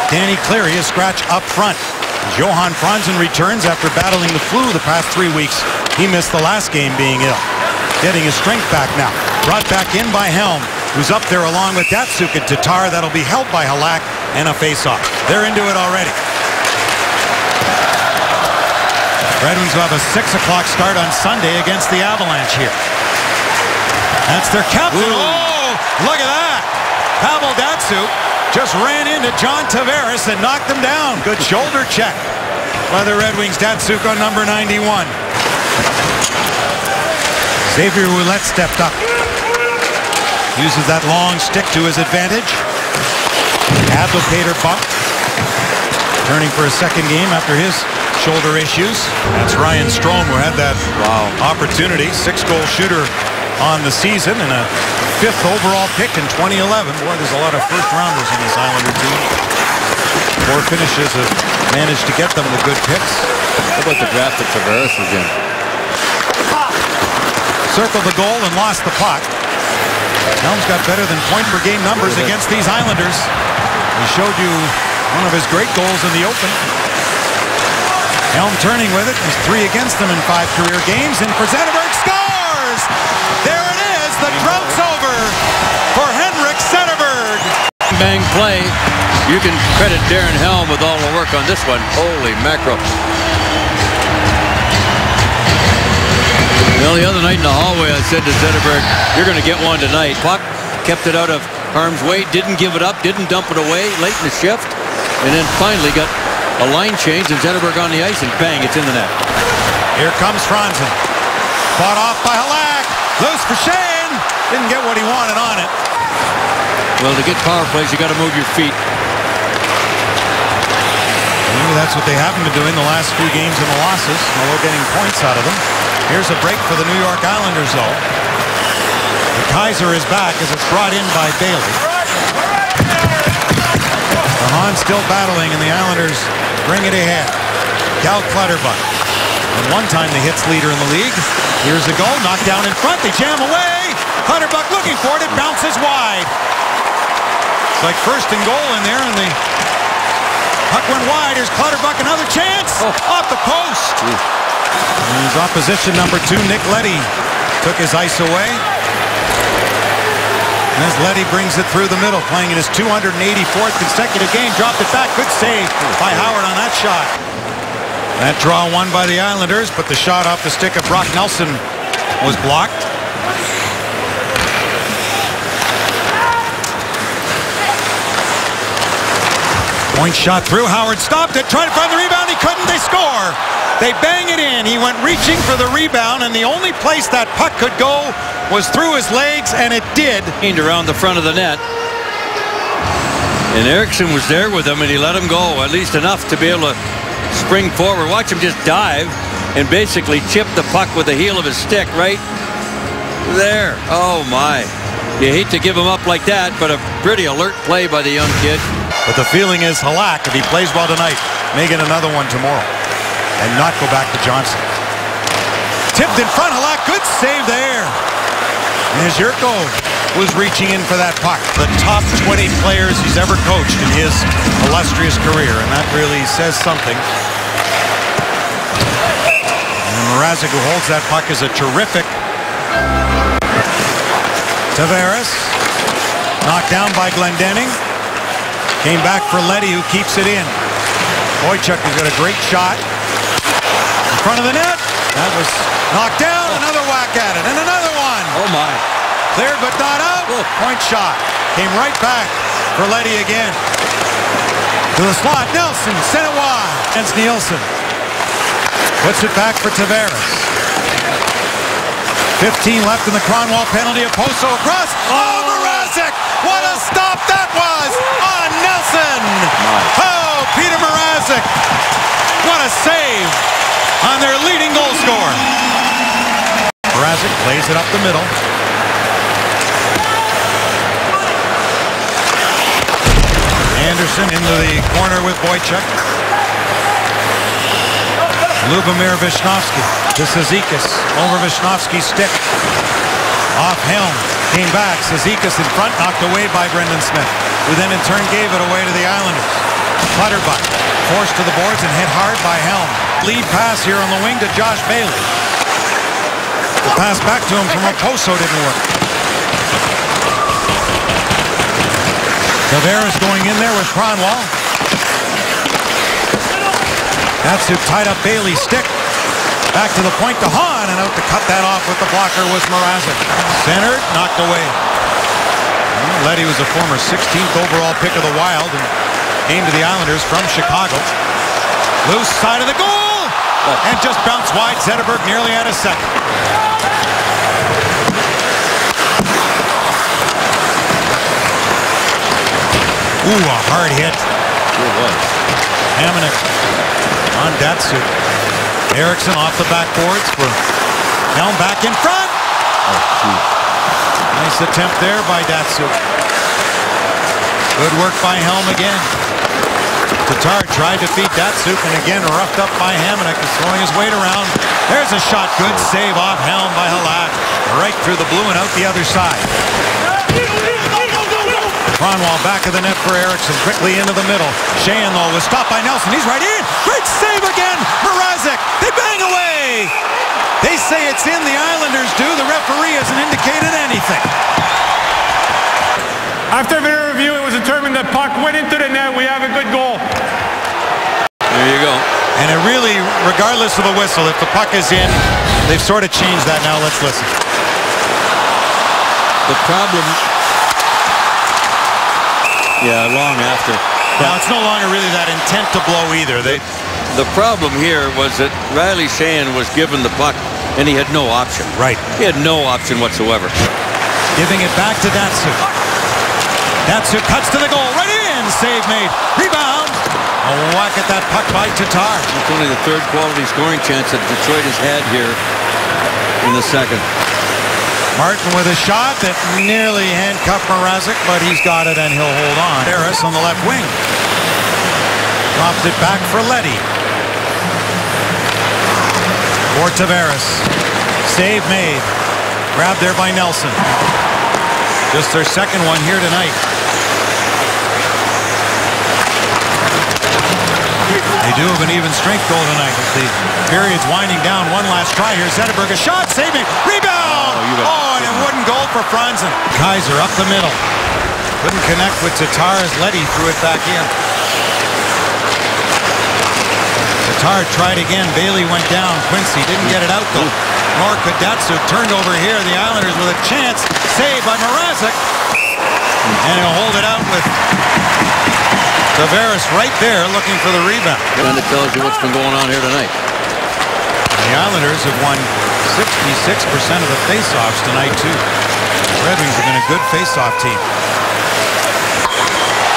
Danny Cleary a scratch up front. Johan Franzen returns after battling the flu the past 3 weeks. He missed the last game being ill. Getting his strength back now. Brought back in by Helm, who's up there along with Datsyuk and Tatar. That'll be held by Halak and a face-off. They're into it already. Red Wings will have a 6 o'clock start on Sunday against the Avalanche here. That's their captain. Ooh. Oh, look at that. Pavel Datsyuk just ran into John Tavares and knocked him down. Good shoulder check by the Red Wings. Datsyuk on number 91. Xavier Ouellet stepped up. Uses that long stick to his advantage. Advocator bump. Turning for a second game after his shoulder issues. That's Ryan Strome, who had that opportunity. 6-goal shooter on the season and a 5th overall pick in 2011. Boy, there's a lot of first-rounders in this Islander team. 4 finishes have managed to get them the good picks. How about the draft that Tavares was in? Circled the goal and lost the puck. Helm's got better than point-per-game numbers against these Islanders. He showed you one of his great goals in the open. Helm turning with it. He's 3 against them in 5 career games. And for Zetterberg scores! There it is. The drought's over for Henrik Zetterberg. Bang play. You can credit Darren Helm with all the work on this one. Holy mackerel. Well, the other night in the hallway, I said to Zetterberg, you're going to get one tonight. Puck kept it out of harm's way, didn't give it up, didn't dump it away late in the shift, and then finally got a line change and Zetterberg on the ice, and bang, it's in the net. Here comes Franzen. Fought off by Halak. Loose for Shane. Didn't get what he wanted on it. Well, to get power plays, you got to move your feet. Maybe that's what they haven't been doing the last few games in the losses, although getting points out of them. Here's a break for the New York Islanders, though. The Kaiser is back as it's brought in by Bailey. Mahan still battling, and the Islanders bring it ahead. Cal Clutterbuck. At one time the hits leader in the league. Here's a goal, knocked down in front. They jam away. Clutterbuck looking for it. It bounces wide. It's like first and goal in there, and the puck went wide. Here's Clutterbuck, another chance. Off the post. And his opposition, number 2, Nick Leddy, took his ice away. And as Leddy brings it through the middle, playing in his 284th consecutive game, dropped it back. Good save by Howard on that shot. That draw won by the Islanders, but the shot off the stick of Brock Nelson was blocked. Point shot through. Howard stopped it, tried to find the rebound. He couldn't. They score. They bang it in. He went reaching for the rebound, and the only place that puck could go was through his legs, and it did. Around the front of the net. And Eriksson was there with him, and he let him go, at least enough to be able to spring forward. Watch him just dive and basically chip the puck with the heel of his stick right there. Oh, my. You hate to give him up like that, but a pretty alert play by the young kid. But the feeling is Halak, if he plays well tonight, may get another one tomorrow and not go back to Johnson. Tipped in front, Halak, good save there. And Jurko was reaching in for that puck. The top 20 players he's ever coached in his illustrious career, and that really says something. And Mrazek, who holds that puck, is a terrific. Tavares, knocked down by Glendening. Came back for Leddy, who keeps it in. Boychuk has got a great shot. In front of the net. That was knocked down. Another whack at it. And another one. Oh, my. Cleared but not out. Point shot. Came right back for Leddy again. To the slot. Nelson sent it wide. Against Nielsen. Puts it back for Tavares. 15 left in the Kronwall penalty. Oposo across. Oh, Mrazek! What a stop that was on Nelson! Oh, Peter Mrazek! What a save on their leading goal scorer. Mrazek plays it up the middle. Anderson into the corner with Boychuk. Lubomir Visnovsky to Cizikas. Over Visnovsky's stick. Off Helm. Came back. Cizikas in front. Knocked away by Brendan Smith, who then in turn gave it away to the Islanders. Clutterbuck forced to the boards and hit hard by Helm. Lead pass here on the wing to Josh Bailey. The pass back to him from Raposo didn't work. Tavares going in there with Kronwall. Datsuk tied up Bailey's stick. Back to the point to Hahn, and out to cut that off with the blocker was Mrazek. Centered, knocked away. Leddy was a former 16th overall pick of the Wild and came to the Islanders from Chicago. Loose side of the goal, and just bounced wide. Zetterberg nearly had a second. Ooh, a hard hit. Sure was. Hamonic on Datsuk. Eriksson off the backboards for Helm back in front. Oh, nice attempt there by Datsuk. Good work by Helm again. Tatar tried to feed Datsuk and again roughed up by Hamonic and throwing his weight around. There's a shot. Good save off Helm by Halak. Right through the blue and out the other side. Kronwall back of the net for Eriksson. Quickly into the middle. Sheahan, though, was stopped by Nelson. He's right in. Great save again. Mrazek. They bang away. They say it's in. The Islanders do. The referee hasn't indicated anything. After video review, it was determined that puck went into the net. We have a good goal. there you go. And it really, regardless of the whistle, if the puck is in, they've sort of changed that now. Let's listen. The problem... Yeah, long after. Now, it's no longer really that intent to blow either. The problem here was that Riley Sheahan was given the puck, and he had no option. Right. He had no option whatsoever. Giving it back to Datsuk. Datsuk cuts to the goal. Right in. Save made. Rebound. A whack at that puck by Tatar. It's only the third quality scoring chance that Detroit has had here in the second. Martin with a shot that nearly handcuffed Mrazek, but he's got it and he'll hold on. Harris on the left wing. Drops it back for Leddy. For Tavares. Save made. Grabbed there by Nelson. Just their second one here tonight. They do have an even strength goal tonight. As the period's winding down. One last try here. Zetterberg, a shot. Save made. Rebound. Oh, and a wooden goal for Franzen. Kaiser up the middle. Couldn't connect with Tatar as Leddy threw it back in. Tatar tried again. Bailey went down. Quincy didn't get it out though. Nor could Datsuk. Turned over here. The Islanders with a chance. Saved by Mrazek. And he'll hold it out with Tavares right there looking for the rebound. And it tells you what's been going on here tonight. The Islanders have won 66% of the faceoffs tonight, too. The Red Wings have been a good faceoff team.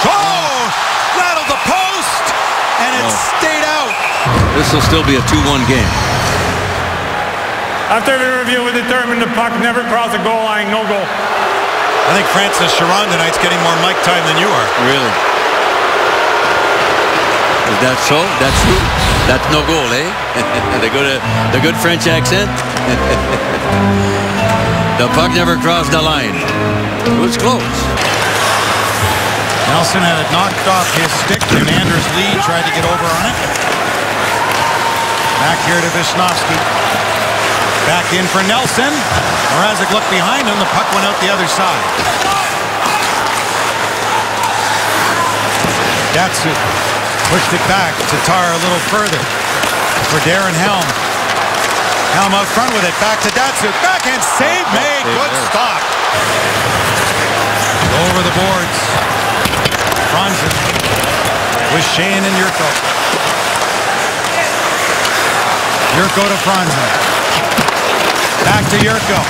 Oh! Rattled the post! And it stayed out. This will still be a 2-1 game. After the review, we determined the puck never crossed the goal line. No goal. I think Francis Chiron tonight's getting more mic time than you are. Really? Is that so? That's true. That's no goal, eh? the good French accent. The puck never crossed the line. It was close. Nelson had it knocked off his stick, and Anders Lee tried to get over on it. Back here to Wisnowski. Back in for Nelson. Mrazek looked behind him. The puck went out the other side. Datsuk pushed it back. Tatar a little further for Darren Helm. Helm out front with it. Back to Datsuk. Backhand save made. Good stop. Over the boards. Franzen with Sheahan and Yurko. Yurko to Franzen. Back to Yurko.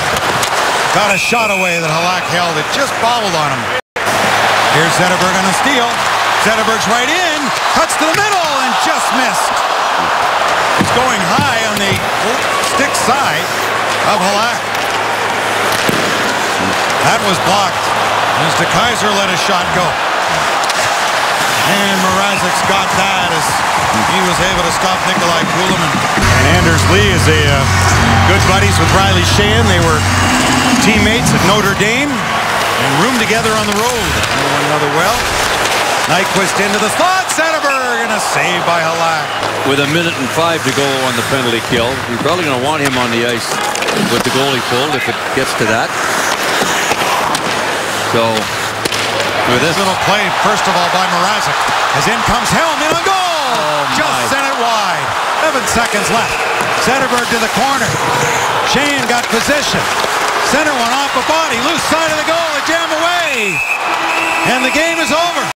Got a shot away that Halak held. It just bobbled on him. Here's Zetterberg on a steal. Zetterberg's right in. Cuts to the middle and just missed. It's going high on the stick side of Halak. That was blocked. As De Kaiser let a shot go. And Mrazek's got that as he was able to stop Nikolai Kulemin. And Anders Lee is good buddies with Riley Sheahan. They were teammates at Notre Dame and roomed together on the road. Know one another well. Nyquist into the slot. Zetterberg Saved by Halak. With 1:05 to go on the penalty kill. You're probably going to want him on the ice with the goalie pulled if it gets to that. So, with this little play, first of all, by Mrazek. As in comes Helm in on goal. Just sent it wide. 7 seconds left. Zetterberg to the corner. Shane got position. Center one off a body. Loose side of the goal. A jam away. And the game is over.